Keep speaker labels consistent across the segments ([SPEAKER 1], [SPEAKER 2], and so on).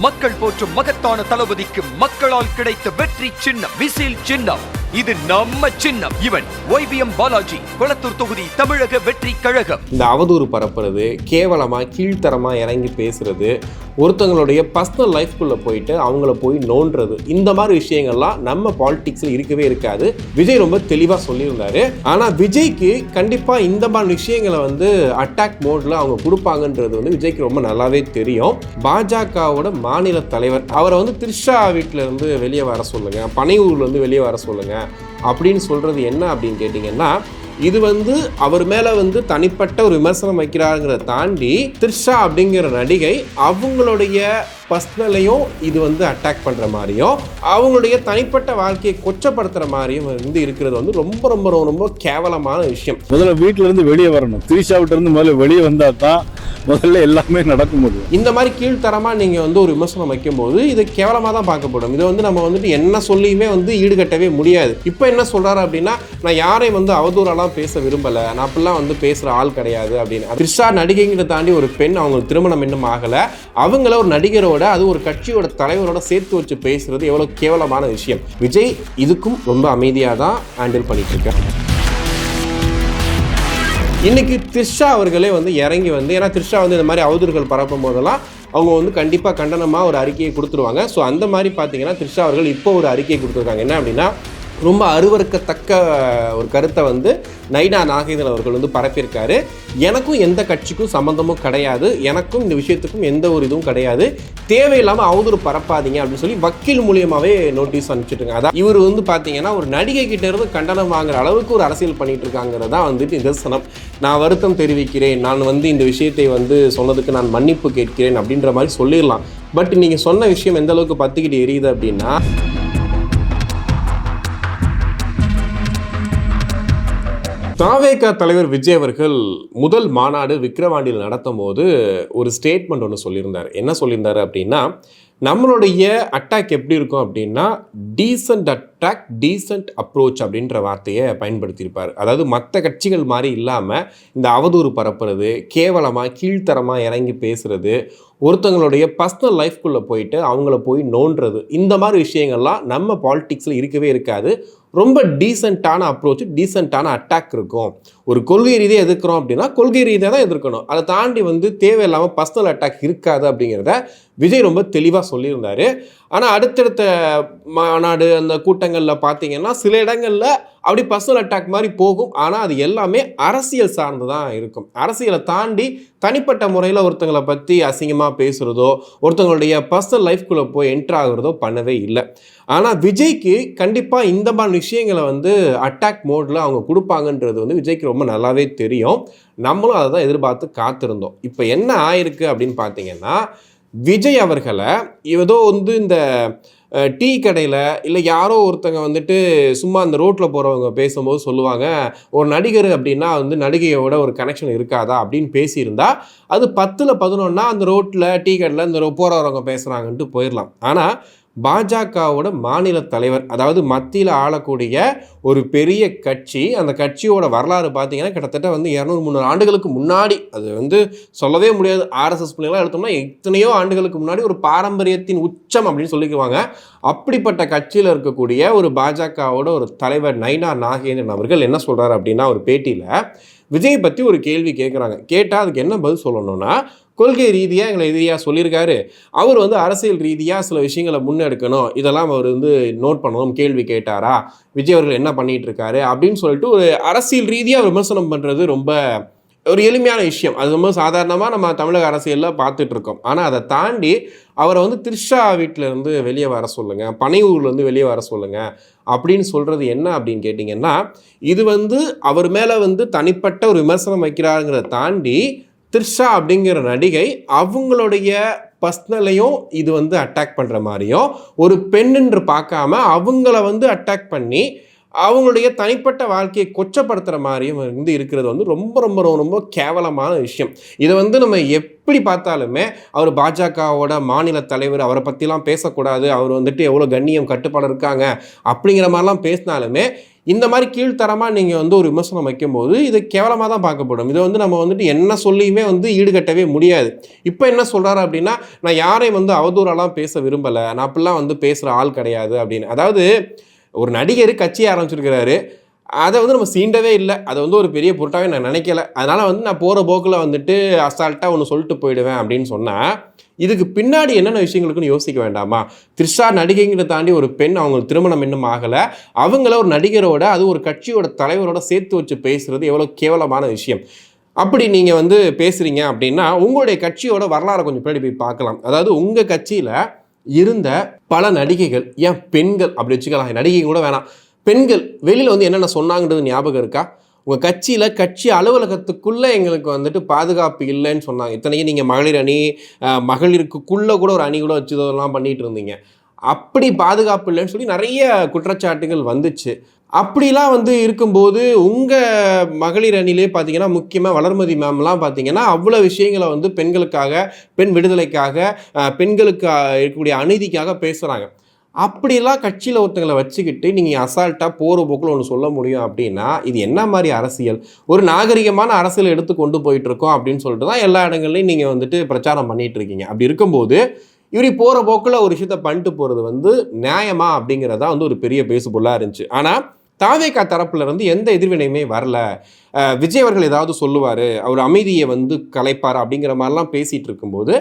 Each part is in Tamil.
[SPEAKER 1] மக்கள் போற்றும் மகத்தான தளபதிக்கு மக்களால் கிடைத்த வெற்றி சின்னம் விசில் சின்னம். இது நம்ம சின்னம். இவன் YBM பாலாஜி, கொளத்தூர் தொகுதி, தமிழக வெற்றி கழகம்.
[SPEAKER 2] இந்த அவதூறு பரப்புறது, கேவலமா கீழ்த்தரமா இறங்கி பேசுறது, ஒருத்தவங்களுடைய பர்சனல் லைஃப்குள்ள போயிட்டு அவங்கள போய் நோண்டுறது, இந்த மாதிரி விஷயங்கள்லாம் நம்ம பாலிடிக்ஸ்ல இருக்கவே இருக்காது. விஜய் ரொம்ப தெளிவா சொல்லியிருந்தாரு. ஆனா விஜய்க்கு கண்டிப்பா இந்த மாதிரி விஷயங்களை அட்டாக் மோட்ல அவங்க கொடுப்பாங்கன்றது விஜய்க்கு ரொம்ப நல்லாவே தெரியும். பாஜகவோட மாநில தலைவர் அவரை திரிஷா வீட்டில இருந்து வெளியே வர சொல்லுங்க, பனையூர்ல இருந்து வெளியே வர சொல்லுங்க அப்படின்னு சொல்றது என்ன அப்படின்னு கேட்டீங்கன்னா, இது அவர் மேல தனிப்பட்ட ஒரு விமர்சனம் வைக்கிறாருங்கிறத தாண்டி திரிஷா அப்படிங்கிற நடிகை அவங்களுடைய பர்சனலையும் இது அட்டாக் பண்ற மாதிரியும் அவங்களுடைய தனிப்பட்ட வாழ்க்கையை கொச்சப்படுத்துற மாதிரியும் இருக்கிறது ரொம்ப ரொம்ப ரொம்ப கேவலமான விஷயம்.
[SPEAKER 3] முதல்ல வீட்டுல இருந்து வெளியே வரணும். திரிஷா விட்டு இருந்து முதல்ல வெளியே வந்தா தான் முதல்ல எல்லாமே நடக்க முடியும்.
[SPEAKER 2] இந்த மாதிரி கீழ்த்தரமா நீங்க ஒரு விமர்சனம் வைக்கும் போது இது கேவலமா தான் பார்க்கப்படும். இதை நம்ம என்ன சொல்லியுமே ஈடுகட்டவே முடியாது. இப்போ என்ன சொல்றாரு அப்படின்னா, நான் யாரையும் அவதூறாலாம் பேச விரும்பல, நான் அப்படிலாம் பேசுற ஆள் கிடையாது அப்படின்னு. திரிஷா நடிகைங்கிறத தாண்டி ஒரு பெண், அவங்க திருமணம் இன்னும் ஆகல, அவங்கள ஒரு நடிகரோட, அது ஒரு கட்சியோட தலைவரோட சேர்த்து வச்சு பேசுறது எவ்வளவு கேவலமான விஷயம். விஜய் இதுக்கும் ரொம்ப அமைதியா தான் ஹேண்டில் பண்ணிட்டு இருக்காரு. இன்னைக்கு திரிஷா அவர்களே இறங்கி ஏன்னா திரிஷா இந்த மாதிரி அவதூறுகள் பரப்பும் போதெல்லாம் அவங்க கண்டிப்பாக கண்டனமாக ஒரு அறிக்கையை கொடுத்துருவாங்க. ஸோ அந்த மாதிரி பார்த்தீங்கன்னா திரிஷா அவர்கள் இப்போ ஒரு அறிக்கையை கொடுத்துருக்காங்க. என்ன அப்படின்னா, ரொம்ப அருவருக்கத்தக்க ஒரு கருத்தை நைனா நாகேந்திரன் அவர்கள் பரப்பியிருக்காரு. எனக்கும் எந்த கட்சிக்கும் சம்மந்தமும் கிடையாது, எனக்கும் இந்த விஷயத்துக்கும் எந்த ஒரு இதுவும் கிடையாது, தேவையில்லாமல் அவதூறு பரப்பாதீங்க அப்படின்னு சொல்லி வக்கீல் மூலியமாகவே நோட்டீஸ் அனுப்பிச்சிட்டுங்க. அதான் இவர் பார்த்தீங்கன்னா ஒரு நடிகை கிட்ட இருந்து கண்டனம் வாங்குற அளவுக்கு ஒரு அரசியல் பண்ணிட்டு இருக்காங்கிறதான் நிதர்சனம். நான் வருத்தம் தெரிவிக்கிறேன், நான் இந்த விஷயத்தை சொன்னதுக்கு நான் மன்னிப்பு கேட்கிறேன் அப்படின்ற மாதிரி சொல்லிடலாம். பட் நீங்கள் சொன்ன விஷயம் எந்த அளவுக்கு பத்துக்கிட்டு எரியுது அப்படின்னா, தாவேகா தலைவர் விஜய் அவர்கள் முதல் மாநாடு விக்கிரவாண்டியில் நடத்தும் போது ஒரு ஸ்டேட்மெண்ட் ஒன்று சொல்லியிருந்தார். என்ன சொல்லியிருந்தாரு அப்படின்னா, நம்மளுடைய அட்டாக் எப்படி இருக்கும் அப்படின்னா, டீசன்ட் அட்டாக், டீசன்ட் அப்ரோச் அப்படின்ற வார்த்தையை பயன்படுத்தியிருப்பார். அதாவது மற்ற கட்சிகள் மாதிரி இல்லாமல் இந்த அவதூறு பரப்புறது, கேவலமாக கீழ்த்தரமாக இறங்கி பேசுறது, ஒருத்தவங்களுடைய பர்சனல் லைஃப்குள்ளே போயிட்டு அவங்கள போய் நோண்டுறது, இந்த மாதிரி விஷயங்கள்லாம் நம்ம பாலிடிக்ஸில் இருக்கவே இருக்காது. ரொம்ப டீசெண்டான அப்ரோச், டீசெண்டான அட்டாக் இருக்கும். ஒரு கொள்கை ரீதியாக எதிர்க்கிறோம் அப்படின்னா கொள்கை ரீதியாக தான் எதிர்க்கணும். அதை தாண்டி தேவையில்லாமல் பர்சனல் அட்டாக் இருக்காது அப்படிங்கிறத விஜய் ரொம்ப தெளிவாக சொல்லியிருந்தார். ஆனால் அடுத்தடுத்த மாநாடு அந்த கூட்டங்களில் பார்த்தீங்கன்னா சில இடங்களில் அப்படி பர்சனல் அட்டாக் மாதிரி போகும். ஆனால் அது எல்லாமே அரசியல் சார்ந்து தான் இருக்கும். அரசியலை தாண்டி தனிப்பட்ட முறையில் ஒருத்தங்களை பற்றி அசிங்கமாக பேசுகிறதோ, ஒருத்தங்களுடைய பர்சனல் லைஃப்குள்ளே போய் என்ட்ரு ஆகுறதோ பண்ணவே இல்லை. ஆனால் விஜய்க்கு கண்டிப்பாக இந்த மாதிரி விஷயங்களை அட்டாக் மோடில் அவங்க கொடுப்பாங்கன்றது விஜய்க்கு ரொம்ப நல்லாவே தெரியும். நம்மளும் அதை தான் எதிர்பார்த்து காத்திருந்தோம். இப்போ என்ன ஆயிருக்கு அப்படின்னு பார்த்தீங்கன்னா, விஜய் அவர்களை ஏதோ இந்த டீ கடையில் இல்லை யாரோ ஒருத்தங்க சும்மா அந்த ரோட்டில் போகிறவங்க பேசும்போது சொல்லுவாங்க, ஒரு நடிகர் அப்படின்னா நடிகையோட ஒரு கனெக்ஷன் இருக்காதா அப்படின்னு பேசியிருந்தா அது 10ல் 11 அந்த ரோட்டில் டீ கடையில் இந்த போகிறவங்க பேசுகிறாங்கன்ட்டு போயிடலாம். ஆனால் பாஜகவோட மாநில தலைவர், அதாவது மத்தியில் ஆளக்கூடிய ஒரு பெரிய கட்சி, அந்த கட்சியோட வரலாறு பார்த்தீங்கன்னா கிட்டத்தட்ட 200-300 ஆண்டுகளுக்கு முன்னாடி, அது சொல்லவே முடியாது. RSS பிள்ளைங்களாம் எடுத்தோம்னா எத்தனையோ ஆண்டுகளுக்கு முன்னாடி ஒரு பாரம்பரியத்தின் உச்சம் அப்படின்னு சொல்லிக்குவாங்க. அப்படிப்பட்ட கட்சியில் இருக்கக்கூடிய ஒரு பாஜகவோட ஒரு தலைவர் நைனா நாகேந்திரன் அவர்கள் என்ன சொல்கிறார் அப்படின்னா, ஒரு பேட்டியில் விஜய் பற்றி ஒரு கேள்வி கேட்குறாங்க. கேட்டால் அதுக்கு என்ன பதில் சொல்லணும்னா, கொள்கை ரீதியாக எங்களை எதிரியாக சொல்லியிருக்காரு, அவர் அரசியல் ரீதியாக சில விஷயங்களை முன்னெடுக்கணும், இதெல்லாம் அவர் நோட் பண்ணணும், கேள்வி கேட்டாரா, விஜய் அவர்கள் என்ன பண்ணிகிட்டு இருக்காரு அப்படின்னு சொல்லிட்டு ஒரு அரசியல் ரீதியாக விமர்சனம் பண்ணுறது ரொம்ப ஒரு எளிமையான விஷயம். அது ரொம்ப சாதாரணமாக நம்ம தமிழக அரசியலில் பார்த்துட்ருக்கோம். ஆனால் அதை தாண்டி அவரை திரிஷா வீட்டிலேருந்து வெளியே வர சொல்லுங்கள், பனையூர்லேருந்து வெளியே வர சொல்லுங்கள் அப்படின்னு சொல்கிறது என்ன அப்படின்னு கேட்டிங்கன்னா, இது அவர் மேலே தனிப்பட்ட ஒரு விமர்சனம் வைக்கிறாருங்கிறத தாண்டி திரிஷா அப்படிங்கிற நடிகை அவங்களுடைய பர்சனலையும் இது அட்டாக் பண்ணுற மாதிரியும், ஒரு பெண்ணென்று பார்க்காம அவங்கள அட்டாக் பண்ணி அவங்களுடைய தனிப்பட்ட வாழ்க்கையை கொச்சப்படுத்துகிற மாதிரியும் இருக்கிறது ரொம்ப ரொம்ப ரொம்ப கேவலமான விஷயம். இதை நம்ம எப்படி பார்த்தாலுமே அவர் பாஜகவோட மாநில தலைவர், அவரை பற்றிலாம் பேசக்கூடாது, அவர் எவ்வளோ கண்ணியம் கட்டுப்பாடு இருக்காங்க அப்படிங்கிற மாதிரிலாம் பேசினாலுமே இந்த மாதிரி கீழ்த்தரமாக நீங்கள் வந்து ஒரு விமர்சனம் வைக்கும்போது இது கேவலமாக தான் பார்க்கப்படும். இதை வந்து நம்ம வந்துட்டு என்ன சொல்லியுமே வந்து ஈடுகட்டவே முடியாது. இப்போ என்ன சொல்கிறாரு அப்படின்னா, நான் யாரையும் வந்து அவதூறாலாம் பேச விரும்பலை, நான் அப்படிலாம் வந்து பேசுகிற ஆள் கிடையாது அப்படின்னு. அதாவது ஒரு நடிகர் கட்சியை ஆரம்பிச்சிருக்கிறாரு, அதை வந்து நம்ம சீண்டவே இல்லை, அதை வந்து ஒரு பெரிய பொருட்டாகவே நான் நினைக்கல, அதனால் வந்து நான் போகிற போக்கில் வந்துட்டு அசால்ட்டாக ஒன்று சொல்லிட்டு போயிடுவேன் அப்படின்னு சொன்னால் இதுக்கு பின்னாடி என்னென்ன விஷயங்களுக்குன்னு யோசிக்க வேண்டாமா? த்ரிஷா நடிகைங்கிறத தாண்டி ஒரு பெண், அவங்களுக்கு திருமணம் இன்னும் ஆகலை, அவங்கள ஒரு நடிகரோட அது ஒரு கட்சியோட தலைவரோட சேர்த்து வச்சு பேசுகிறது எவ்வளோ கேவலமான விஷயம். அப்படி நீங்கள் வந்து பேசுகிறீங்க அப்படின்னா உங்களுடைய கட்சியோட வரலாறை கொஞ்சம் பின்னாடி போய் பார்க்கலாம். அதாவது உங்கள் கட்சியில் இருந்த பல நடிகைகள், ஏன் பெண்கள் அப்படி வச்சுக்கலாம், நடிகை கூட வேணாம், பெண்கள் வெளியில் வந்து என்னென்ன சொன்னாங்கன்றது ஞாபகம் இருக்கா? உங்கள் கட்சியில் கட்சி அலுவலகத்துக்குள்ளே எங்களுக்கு வந்துட்டு பாதுகாப்பு இல்லைன்னு சொன்னாங்க. இத்தனைக்கும் நீங்கள் மகளிர் அணி, மகளிருக்குள்ளே கூட ஒரு அணி கூட வச்சு இதெல்லாம் பண்ணிகிட்டு இருந்தீங்க. அப்படி பாதுகாப்பு இல்லைன்னு சொல்லி நிறைய குற்றச்சாட்டுகள் வந்துச்சு. அப்படிலாம் வந்து இருக்கும்போது உங்கள் மகளிர் அணிலே பார்த்தீங்கன்னா முக்கியமாக வளர்மதி மேம்லாம் பார்த்தீங்கன்னா அவ்வளோ விஷயங்களை வந்து பெண்களுக்காக, பெண் விடுதலைக்காக, பெண்களுக்கு இருக்கக்கூடிய அநீதிக்காக பேசுகிறாங்க. அப்படிலாம் கட்சியில் ஒருத்தங்களை வச்சுக்கிட்டு நீங்கள் அசால்ட்டாக போகிற போக்கில் ஒன்று சொல்ல முடியும் அப்படின்னா இது என்ன மாதிரி அரசியல்? ஒரு நாகரிகமான அரசியல் எடுத்து கொண்டு போயிட்டுருக்கோம் அப்படின்னு சொல்லிட்டு தான் எல்லா இடங்கள்லையும் நீங்கள் வந்துட்டு பிரச்சாரம் பண்ணிகிட்டு இருக்கீங்க. அப்படி இருக்கும்போது இப்படி போகிற போக்கில் ஒரு விஷயத்தை பண்ணிட்டு போகிறது வந்து நியாயமா அப்படிங்கிறதா வந்து ஒரு பெரிய பேசுபொருளாக இருந்துச்சு. ஆனால் தாவேகா தரப்புல இருந்து எந்த எதிர்வினையுமே வரல. விஜய் அவர்கள் ஏதாவது சொல்லுவார், அவர் அமைதியை வந்து கலைப்பார் அப்படிங்கிற மாதிரிலாம் பேசிகிட்டு இருக்கும்போது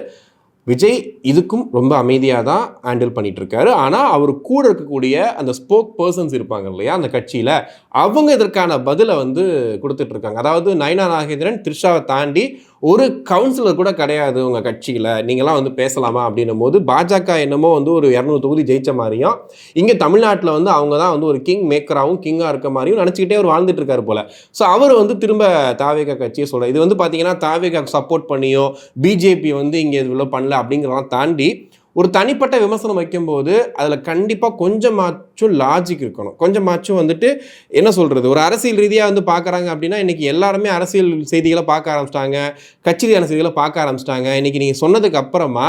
[SPEAKER 2] விஜய் இதுக்கும் ரொம்ப அமைதியாக தான் ஹேண்டில் பண்ணிட்டு இருக்காரு. ஆனால் அவர் கூட இருக்கக்கூடிய அந்த ஸ்போக் பர்சன்ஸ் இருப்பாங்க இல்லையா அந்த கட்சியில், அவங்க இதற்கான பதிலை வந்து கொடுத்துட்ருக்காங்க. அதாவது நயனா நாகேந்திரன் த்ரிஷாவை தாண்டி ஒரு கவுன்சிலர் கூட கிடையாது உங்கள் கட்சியில், நீங்களாம் வந்து பேசலாமா அப்படின்னும் போது பாஜக என்னமோ வந்து ஒரு 200 தொகுதி ஜெயித்த மாதிரியும், இங்கே தமிழ்நாட்டில் வந்து அவங்க தான் வந்து ஒரு கிங் மேக்கராகவும் கிங்காக இருக்க மாதிரியும் நினச்சிக்கிட்டே அவர் வாழ்ந்துட்டு இருக்காரு போல். ஸோ அவர் வந்து திரும்ப தாவேகா கட்சியை சொல்கிறார். இது வந்து பார்த்தீங்கன்னா தாவேகாக்கு சப்போர்ட் பண்ணியோ பிஜேபி வந்து இங்கே இவ்வளோ பண்ணல அப்படிங்கிறதெல்லாம் தாண்டி ஒரு தனிப்பட்ட விமர்சனம் வைக்கும்போது அதில் கண்டிப்பாக கொஞ்சமாச்சும் லாஜிக் இருக்கணும். கொஞ்சமாச்சும் வந்துட்டு என்ன சொல்கிறது, ஒரு அரசியல் ரீதியாக வந்து பார்க்குறாங்க அப்படின்னா இன்றைக்கி எல்லாருமே அரசியல் செய்திகளை பார்க்க ஆரம்பிச்சிட்டாங்க, கட்சி ரீதியான செய்திகளை பார்க்க ஆரம்பிச்சிட்டாங்க. இன்றைக்கி நீங்கள் சொன்னதுக்கு அப்புறமா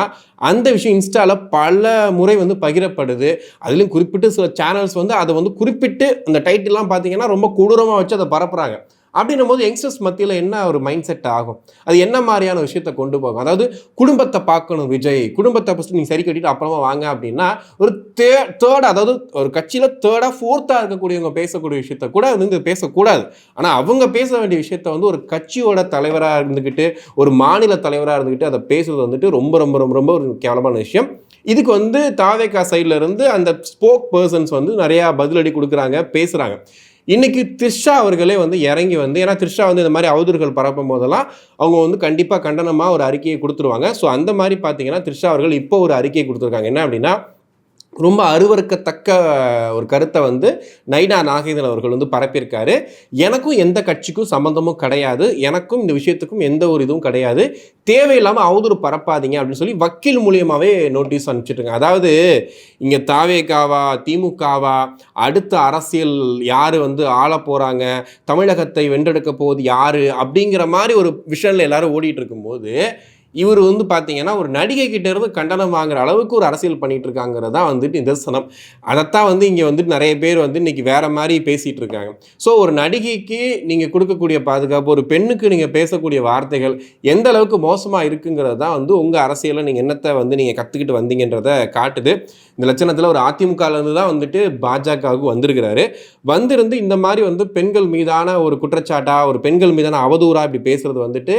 [SPEAKER 2] அந்த விஷயம் இன்ஸ்டாவில் பல முறை வந்து பகிரப்படுது. அதுலேயும் குறிப்பிட்டு சில சேனல்ஸ் வந்து அதை வந்து குறிப்பிட்டு அந்த டைட்டில்லாம் பார்த்தீங்கன்னா ரொம்ப கொடூரமாக வச்சு அதை பரப்புகிறாங்க. அப்படின்னும் போது யங்ஸ்டர்ஸ் மத்தியில் என்ன ஒரு மைண்ட் செட் ஆகும், அது என்ன மாதிரியான விஷயத்தை கொண்டு போகும்? அதாவது குடும்பத்தை பார்க்கணும் விஜய், குடும்பத்தை ஃபஸ்ட்டு நீங்கள் சரி கட்டிட்டு அப்புறமா வாங்க அப்படின்னா ஒரு தேர்ட், அதாவது ஒரு கட்சியில் தேர்டாக ஃபோர்த்தாக இருக்கக்கூடியவங்க பேசக்கூடிய விஷயத்த கூட வந்து பேசக்கூடாது. ஆனால் அவங்க பேச வேண்டிய விஷயத்த வந்து ஒரு கட்சியோட தலைவராக இருந்துக்கிட்டு, ஒரு மாநில தலைவராக இருந்துக்கிட்டு அதை பேசுறது வந்துட்டு ரொம்ப ரொம்ப ரொம்ப ரொம்ப ஒரு கேவலமான விஷயம். இதுக்கு வந்து தாவேகா சைடில் இருந்து அந்த ஸ்போக் பர்சன்ஸ் வந்து நிறையா பதிலடி கொடுக்குறாங்க, பேசுகிறாங்க. இன்றைக்கி த்ரிஷா அவர்களே வந்து இறங்கி வந்து, ஏன்னா த்ரிஷா வந்து இந்த மாதிரி அவதூறுகள் பரப்பும் போதெல்லாம் அவங்க வந்து கண்டிப்பாக கண்டனமாக ஒரு அறிக்கையை கொடுத்துருவாங்க. ஸோ அந்த மாதிரி பார்த்தீங்கன்னா த்ரிஷா அவர்கள் இப்போ ஒரு அறிக்கையை கொடுத்துருக்காங்க. என்ன அப்படின்னா, ரொம்ப அருவருக்கத்தக்க ஒரு கருத்தை வந்து நயனா நாகேந்திரன் அவர்கள் வந்து பரப்பியிருக்காரு. எனக்கும் எந்த கட்சிக்கும் சம்மந்தமும் கிடையாது, எனக்கும் இந்த விஷயத்துக்கும் எந்த ஒரு இதுவும் கிடையாது, தேவையில்லாமல் அவதூறு பரப்பாதீங்க அப்படின்னு சொல்லி வக்கீல் மூலியமாகவே நோட்டீஸ் அனுப்பிச்சிட்டுருங்க. அதாவது இங்கே தாவேகாவா திமுகவா, அடுத்த அரசியல் யார் வந்து ஆள போகிறாங்க, தமிழகத்தை வென்றெடுக்க போகுது யார் அப்படிங்கிற மாதிரி ஒரு விஷயத்தில் எல்லாரும் ஓடிட்டு இருக்கும்போது இவர் வந்து பார்த்தீங்கன்னா ஒரு நடிகை கிட்ட இருந்து கண்டனம் வாங்குற அளவுக்கு ஒரு அரசியல் பண்ணிட்டு இருக்காங்கிறது தான் வந்துட்டு நிதர்சனம். அதைத்தான் வந்து இங்கே வந்துட்டு நிறைய பேர் வந்து இன்னைக்கு வேற மாதிரி பேசிட்டு இருக்காங்க. ஸோ ஒரு நடிகைக்கு நீங்கள் கொடுக்கக்கூடிய பாதுகாப்பு, ஒரு பெண்ணுக்கு நீங்கள் பேசக்கூடிய வார்த்தைகள் எந்த அளவுக்கு மோசமாக இருக்குங்கிறது தான் வந்து உங்கள் அரசியலில் நீங்கள் என்னத்தை வந்து நீங்கள் கற்றுக்கிட்டு வந்தீங்கன்றதை காட்டுது. இந்த லட்சணத்தில் ஒரு அதிமுகலேருந்து தான் வந்துட்டு பாஜகவுக்கு வந்திருக்கிறாரு. வந்திருந்து இந்த மாதிரி வந்து பெண்கள் மீதான ஒரு குற்றச்சாட்டா, ஒரு பெண்கள் மீதான அவதூறாக இப்படி பேசுறது வந்துட்டு,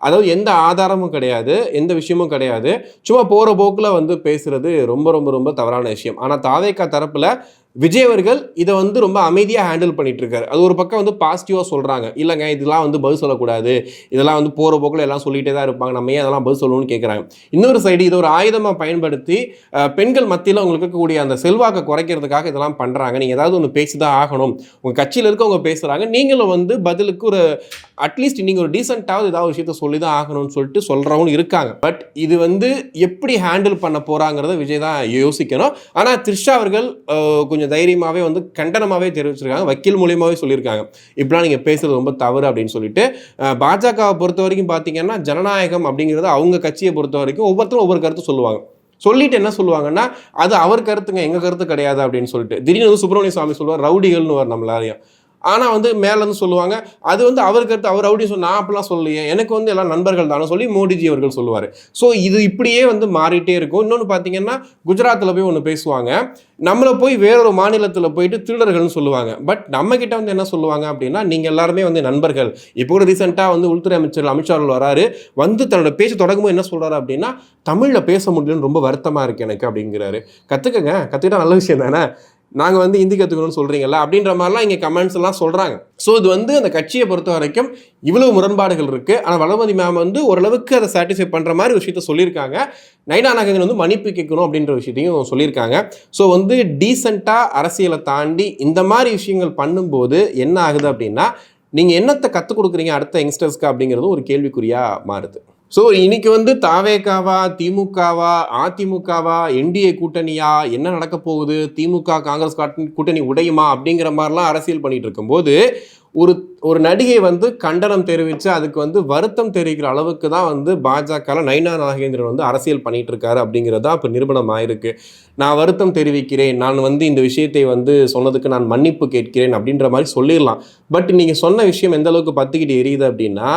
[SPEAKER 2] அதாவது எந்த ஆதாரமும் கிடையாது, எந்த விஷயமும் கிடையாது, சும்மா போகிற போக்கில் வந்து பேசுகிறது ரொம்ப ரொம்ப ரொம்ப தவறான விஷயம். ஆனால் தாவேகா தரப்பில் விஜய் அவர்கள் இதை வந்து ரொம்ப அமைதியாக ஹேண்டில் பண்ணிட்டு இருக்காரு. அது ஒரு பக்கம் வந்து பாசிட்டிவாக சொல்கிறாங்க, இல்லைங்க இதெல்லாம் வந்து பதில் சொல்லக்கூடாது, இதெல்லாம் வந்து போகிற போக்கில் எல்லாம் சொல்லிகிட்டே தான் இருப்பாங்க, நம்ம ஏன் அதெல்லாம் பதில் சொல்லணும்னு கேட்குறாங்க. இன்னொரு சைடு இதை ஒரு ஆயுதமாக பயன்படுத்தி பெண்கள் மத்தியில் உங்களுக்கு இருக்கக்கூடிய அந்த செல்வாக்கை குறைக்கிறதுக்காக இதெல்லாம் பண்ணுறாங்க. நீங்கள் ஏதாவது ஒன்று பேசி தான் ஆகணும், உங்கள் கட்சியில் இருக்கவங்க பேசுகிறாங்க, நீங்களும் வந்து பதிலுக்கு ஒரு அட்லீஸ்ட் நீங்கள் ஒரு டீசெண்டாவது ஏதாவது விஷயத்த சொல்லி தான் ஆகணும்னு சொல்லிட்டு சொல்கிறவங்க இருக்காங்க. பட் இது வந்து எப்படி ஹேண்டில் பண்ண போகிறாங்கிறத விஜய் தான் யோசிக்கணும். ஆனால் த்ரிஷா அவர்கள் கொஞ்சம் தைரியமாகவே வந்து கண்டனமாகவே தெரிவிச்சிருக்காங்க, வக்கீல் மூலியமாகவே சொல்லியிருக்காங்க, இப்படிலாம் நீங்கள் பேசுகிறது ரொம்ப தவறு அப்படின்னு சொல்லிட்டு. பாஜகவை பொறுத்த வரைக்கும் பார்த்தீங்கன்னா ஜனநாயகம் அப்படிங்கிறது அவங்க கட்சியை பொறுத்த வரைக்கும் ஒவ்வொருத்தரும் ஒவ்வொரு கருத்து சொல்லுவாங்க. சொல்லிட்டு என்ன சொல்லுவாங்கன்னா அது அவர் கருத்துங்க, எங்க கருத்து கிடையாது அப்படின்னு சொல்லிட்டு திடீர்னு வந்து சுப்பிரமணிய சுவாமி சொல்லுவார் ரவுடிகள்னு வர நம்மளாரையும். ஆனால் வந்து மேலேருந்து சொல்லுவாங்க அது வந்து அவர் கருத்து, அவர் ரவுடின்னு சொல்லி நான் அப்படிலாம் சொல்லலையே, எனக்கு வந்து எல்லாம் நண்பர்கள் தானே சொல்லி மோடிஜி அவர்கள் சொல்லுவார். ஸோ இது இப்படியே வந்து மாறிட்டே இருக்கும். இன்னொன்று பார்த்தீங்கன்னா குஜராத்தில் போய் ஒன்று பேசுவாங்க, நம்மளை போய் வேறொரு மாநிலத்தில் போயிட்டு திருடர்கள்னு சொல்லுவாங்க. பட் நம்ம கிட்ட வந்து என்ன சொல்லுவாங்க அப்படின்னா நீங்கள் எல்லாருமே வந்து நண்பர்கள். இப்போ கூட ரீசெண்டாக வந்து உள்துறை அமைச்சர் அமித்ஷா அவர்கள் வராரு, வந்து தன்னோட பேச்சு தொடங்கும்போது என்ன சொல்கிறாரு அப்படின்னா தமிழில் பேச முடியலன்னு ரொம்ப வருத்தமாக இருக்குது எனக்கு அப்படிங்கிறாரு. கற்றுக்கிட்டா நல்ல விஷயம் தானே, நாங்கள் வந்து ஹிந்தி கற்றுக்கணும்னு சொல்கிறீங்களா அப்படின்ற மாதிரிலாம் இங்கே கமெண்ட்ஸ் எல்லாம் சொல்கிறாங்க. ஸோ இது வந்து அந்த கட்சியை பொறுத்த வரைக்கும் இவ்வளவு முரண்பாடுகள் இருக்குது. ஆனால் வளர்மதி மேம் வந்து ஓரளவுக்கு அதை சாட்டிஸ்ஃபை பண்ணுற மாதிரி விஷயத்த சொல்லியிருக்காங்க. நைனா நாகேந்திரன் வந்து மன்னிப்பு கேட்கணும் அப்படின்ற விஷயத்தையும் சொல்லியிருக்காங்க. ஸோ வந்து டீசெண்டாக அரசியலை தாண்டி இந்த மாதிரி விஷயங்கள் பண்ணும்போது என்ன ஆகுது அப்படின்னா நீங்கள் என்னத்தை கற்றுக் கொடுக்குறீங்க அடுத்த யங்ஸ்டர்ஸ்க்கு அப்படிங்கிறது ஒரு கேள்விக்குறியாக மாறுது. ஸோ இன்னைக்கு வந்து தாவேகாவா, திமுகவா, அதிமுகவா, என்டிஏ கூட்டணியா, என்ன நடக்க போகுது, திமுக காங்கிரஸ் கூட்டணி உடையுமா அப்படிங்கிற மாதிரிலாம் அரசியல் பண்ணிட்டு இருக்கும்போது ஒரு நடிகை வந்து கண்டனம் தெரிவித்து அதுக்கு வந்து வருத்தம் தெரிவிக்கிற அளவுக்கு தான் வந்து பாஜக நைனா நாகேந்திரன் வந்து அரசியல் பண்ணிட்டு இருக்காரு அப்படிங்கிறது தான் இப்போ நிரூபணம் ஆயிருக்கு. நான் வருத்தம் தெரிவிக்கிறேன், நான் வந்து இந்த விஷயத்தை வந்து சொன்னதுக்கு நான் மன்னிப்பு கேட்கிறேன் அப்படின்ற மாதிரி சொல்லிடலாம். பட் நீங்கள் சொன்ன விஷயம் எந்த அளவுக்கு பத்துக்கிட்டு எரியுது அப்படின்னா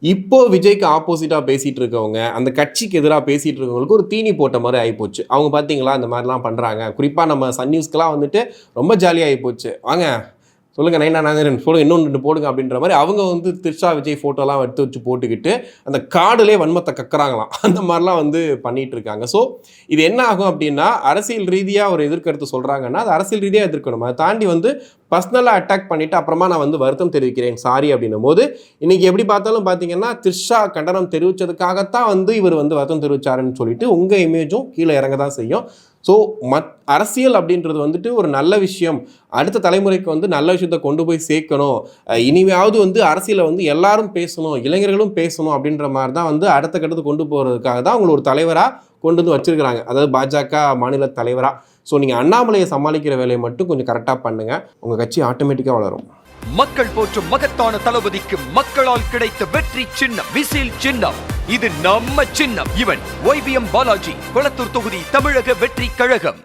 [SPEAKER 2] இப்போ விஜய்க்கு ஆப்போசிட்டாக பேசிகிட்டு இருக்கவங்க, அந்த கட்சிக்கு எதிராக பேசிகிட்டு இருக்கவங்களுக்கு ஒரு தீனி போட்ட மாதிரி ஆகிப்போச்சு. அவங்க பார்த்தீங்களா இந்த மாதிரிலாம் பண்ணுறாங்க, குறிப்பாக நம்ம சன் நியூஸ்க்கெலாம் வந்துட்டு ரொம்ப ஜாலியாக ஆகிப்போச்சு, வாங்க சொல்லுங்கள் நைனா நாகேந்திரன் சொல்லுங்கள் இன்னொன்று 2 போடுங்க அப்படின்ற மாதிரி அவங்க வந்து த்ரிஷா விஜய் ஃபோட்டோலாம் எடுத்து வச்சு போட்டுக்கிட்டு அந்த கார்டுலேயே வன்மத்தை கக்குறாங்களாம். அந்த மாதிரிலாம் வந்து பண்ணிகிட்டு இருக்காங்க. ஸோ இது என்ன ஆகும் அப்படின்னா அரசியல் ரீதியாக ஒரு எதிர்கருத்து சொல்கிறாங்கன்னா அது அரசியல் ரீதியாக எதிர்க்கணும். அதை தாண்டி வந்து பர்சனலாக அட்டாக் பண்ணிவிட்டு அப்புறமா நான் வந்து வருத்தம் தெரிவிக்கிறேன் சாரி அப்படின்னும் போது இன்றைக்கி எப்படி பார்த்தாலும் பார்த்தீங்கன்னா த்ரிஷா கண்டனம் தெரிவித்ததுக்காகத்தான் வந்து இவர் வந்து வருத்தம் தெரிவித்தாருன்னு சொல்லிட்டு உங்கள் இமேஜும் கீழே இறங்க தான் செய்யும். ஸோ அரசியல் அப்படின்றது வந்துட்டு ஒரு நல்ல விஷயம், அடுத்த தலைமுறைக்கு வந்து நல்ல விஷயத்தை கொண்டு போய் சேர்க்கணும், இனிமையாவது வந்து அரசியலை வந்து எல்லாரும் பேசணும், இளைஞர்களும் பேசணும் அப்படின்ற மாதிரி தான் வந்து அடுத்த கட்டத்துக்கு கொண்டு போகிறதுக்காக தான் அவங்களை ஒரு தலைவராக கொண்டு வந்து வச்சிருக்கிறாங்க, அதாவது பாஜக மாநில தலைவராக. ஸோ நீங்கள் அண்ணாமலையை சமாளிக்கிற வேலையை மட்டும் கொஞ்சம் கரெக்டாக பண்ணுங்கள், உங்கள் கட்சி ஆட்டோமேட்டிக்காக வளரும்.
[SPEAKER 1] மக்கள் போற்றும் மகத்தான தளபதிக்கு மக்களால் கிடைத்த வெற்றி சின்னம் விசில் சின்னம். இது நம்ம சின்னம். இவன் YBM பாலாஜி, கொளத்தூர் தொகுதி தமிழக வெற்றி கழகம்.